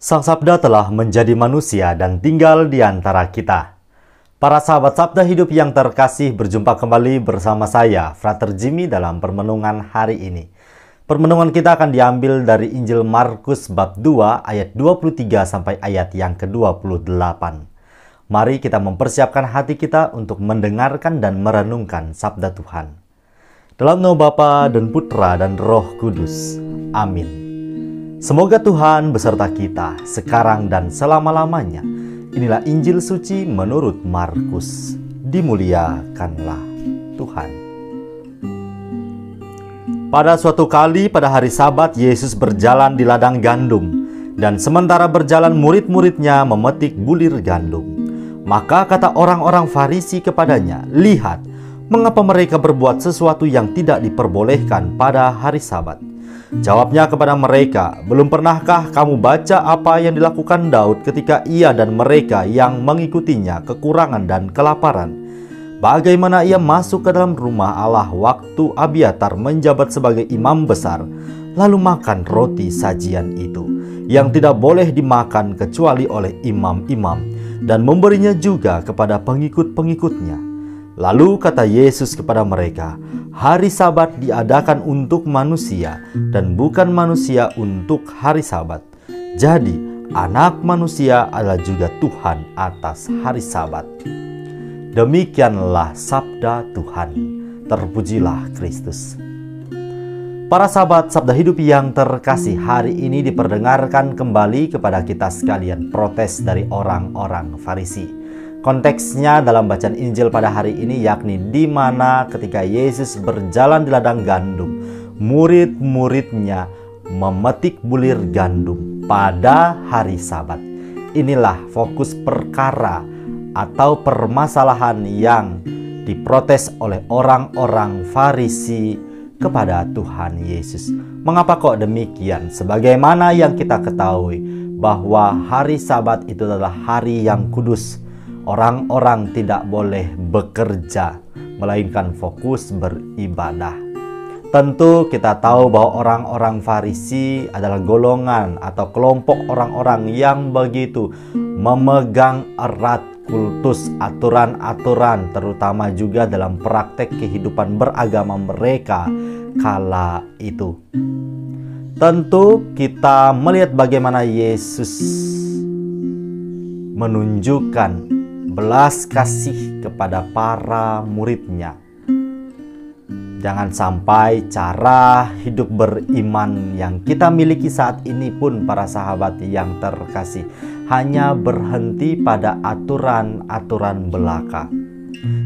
Sang Sabda telah menjadi manusia dan tinggal di antara kita. Para sahabat Sabda Hidup yang terkasih, berjumpa kembali bersama saya, Frater Jimmy, dalam permenungan hari ini. Permenungan kita akan diambil dari Injil Markus bab 2 ayat 23 sampai ayat yang ke-28. Mari kita mempersiapkan hati kita untuk mendengarkan dan merenungkan sabda Tuhan. Dalam nama Bapa dan Putra dan Roh Kudus. Amin. Semoga Tuhan beserta kita sekarang dan selama-lamanya. Inilah Injil suci menurut Markus. Dimuliakanlah Tuhan. Pada suatu kali pada hari Sabat, Yesus berjalan di ladang gandum, dan sementara berjalan murid-muridnya memetik bulir gandum. Maka kata orang-orang Farisi kepadanya, "Lihat, mengapa mereka berbuat sesuatu yang tidak diperbolehkan pada hari Sabat?" Jawabnya kepada mereka, "Belum pernahkah kamu baca apa yang dilakukan Daud ketika ia dan mereka yang mengikutinya kekurangan dan kelaparan? Bagaimana ia masuk ke dalam rumah Allah waktu Abiatar menjabat sebagai imam besar, lalu makan roti sajian itu, yang tidak boleh dimakan kecuali oleh imam-imam, dan memberinya juga kepada pengikut-pengikutnya." Lalu kata Yesus kepada mereka, "Hari Sabat diadakan untuk manusia, dan bukan manusia untuk hari Sabat. Jadi, Anak Manusia adalah juga Tuhan atas hari Sabat." Demikianlah sabda Tuhan. Terpujilah Kristus. Para sahabat Sabda Hidup yang terkasih, hari ini diperdengarkan kembali kepada kita sekalian protes dari orang-orang Farisi. Konteksnya dalam bacaan Injil pada hari ini yakni di mana ketika Yesus berjalan di ladang gandum, murid-muridnya memetik bulir gandum pada hari Sabat. Inilah fokus perkara atau permasalahan yang diprotes oleh orang-orang Farisi kepada Tuhan Yesus. Mengapa kok demikian? Sebagaimana yang kita ketahui bahwa hari Sabat itu adalah hari yang kudus. Orang-orang tidak boleh bekerja, melainkan fokus beribadah. Tentu kita tahu bahwa orang-orang Farisi adalah golongan atau kelompok orang-orang yang begitu memegang erat kultus, aturan-aturan, terutama juga dalam praktek kehidupan beragama mereka kala itu. Tentu kita melihat bagaimana Yesus menunjukkan belas kasih kepada para muridnya. Jangan sampai cara hidup beriman yang kita miliki saat ini pun, para sahabat yang terkasih, hanya berhenti pada aturan-aturan belaka.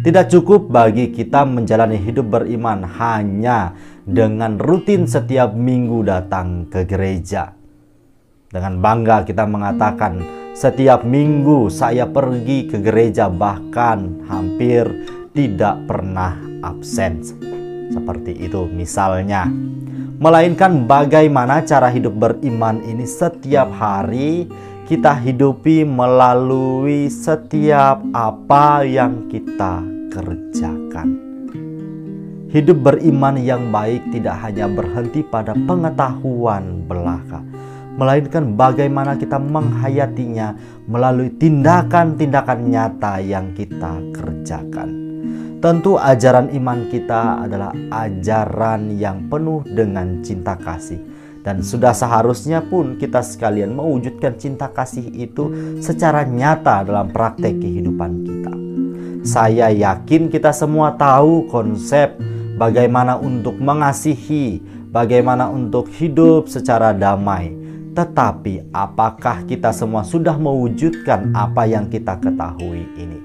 Tidak cukup bagi kita menjalani hidup beriman hanya dengan rutin setiap minggu datang ke gereja. Dengan bangga kita mengatakan, "Setiap minggu saya pergi ke gereja, bahkan hampir tidak pernah absen." Seperti itu misalnya. Melainkan bagaimana cara hidup beriman ini setiap hari kita hidupi melalui setiap apa yang kita kerjakan. Hidup beriman yang baik tidak hanya berhenti pada pengetahuan belaka, melainkan bagaimana kita menghayatinya melalui tindakan-tindakan nyata yang kita kerjakan. Tentu ajaran iman kita adalah ajaran yang penuh dengan cinta kasih. Dan sudah seharusnya pun kita sekalian mewujudkan cinta kasih itu secara nyata dalam praktek kehidupan kita. Saya yakin kita semua tahu konsep bagaimana untuk mengasihi, bagaimana untuk hidup secara damai. Tetapi apakah kita semua sudah mewujudkan apa yang kita ketahui ini?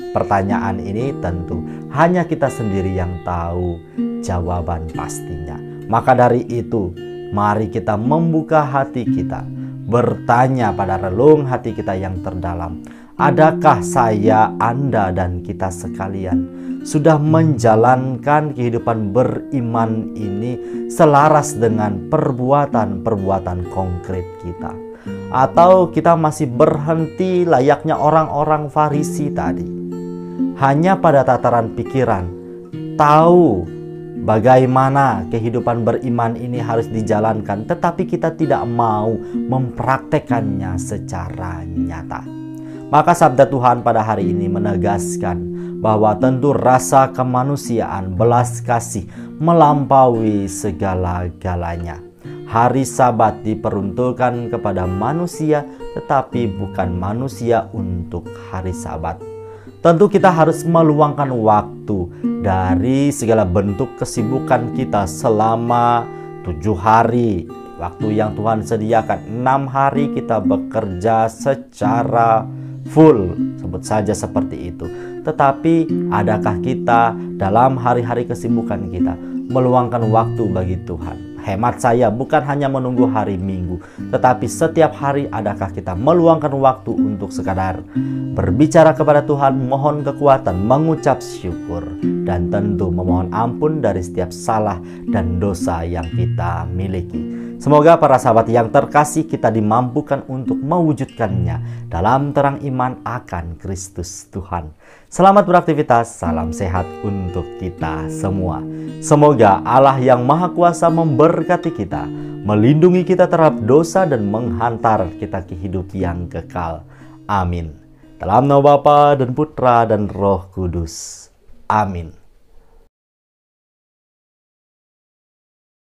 Pertanyaan ini tentu hanya kita sendiri yang tahu jawaban pastinya. Maka dari itu, mari kita membuka hati kita, bertanya pada relung hati kita yang terdalam. Adakah saya, Anda, dan kita sekalian sudah menjalankan kehidupan beriman ini selaras dengan perbuatan-perbuatan konkret kita? Atau kita masih berhenti layaknya orang-orang Farisi tadi, hanya pada tataran pikiran, tahu bagaimana kehidupan beriman ini harus dijalankan, tetapi kita tidak mau mempraktekannya secara nyata. Maka sabda Tuhan pada hari ini menegaskan bahwa tentu rasa kemanusiaan, belas kasih melampaui segala-galanya. Hari Sabat diperuntukkan kepada manusia, tetapi bukan manusia untuk hari Sabat. Tentu kita harus meluangkan waktu dari segala bentuk kesibukan kita selama 7 hari. Waktu yang Tuhan sediakan, 6 hari kita bekerja secara full, sebut saja seperti itu. Tetapi adakah kita dalam hari-hari kesibukan kita meluangkan waktu bagi Tuhan? Hemat saya bukan hanya menunggu hari Minggu, tetapi setiap hari adakah kita meluangkan waktu untuk sekadar berbicara kepada Tuhan, mohon kekuatan, mengucap syukur, dan tentu memohon ampun dari setiap salah dan dosa yang kita miliki. Semoga para sahabat yang terkasih kita dimampukan untuk mewujudkannya dalam terang iman akan Kristus Tuhan. Selamat beraktivitas, salam sehat untuk kita semua. Semoga Allah yang Maha Kuasa memberkati kita, melindungi kita terhadap dosa dan menghantar kita ke hidup yang kekal. Amin. Dalam nama Bapa dan Putra dan Roh Kudus. Amin.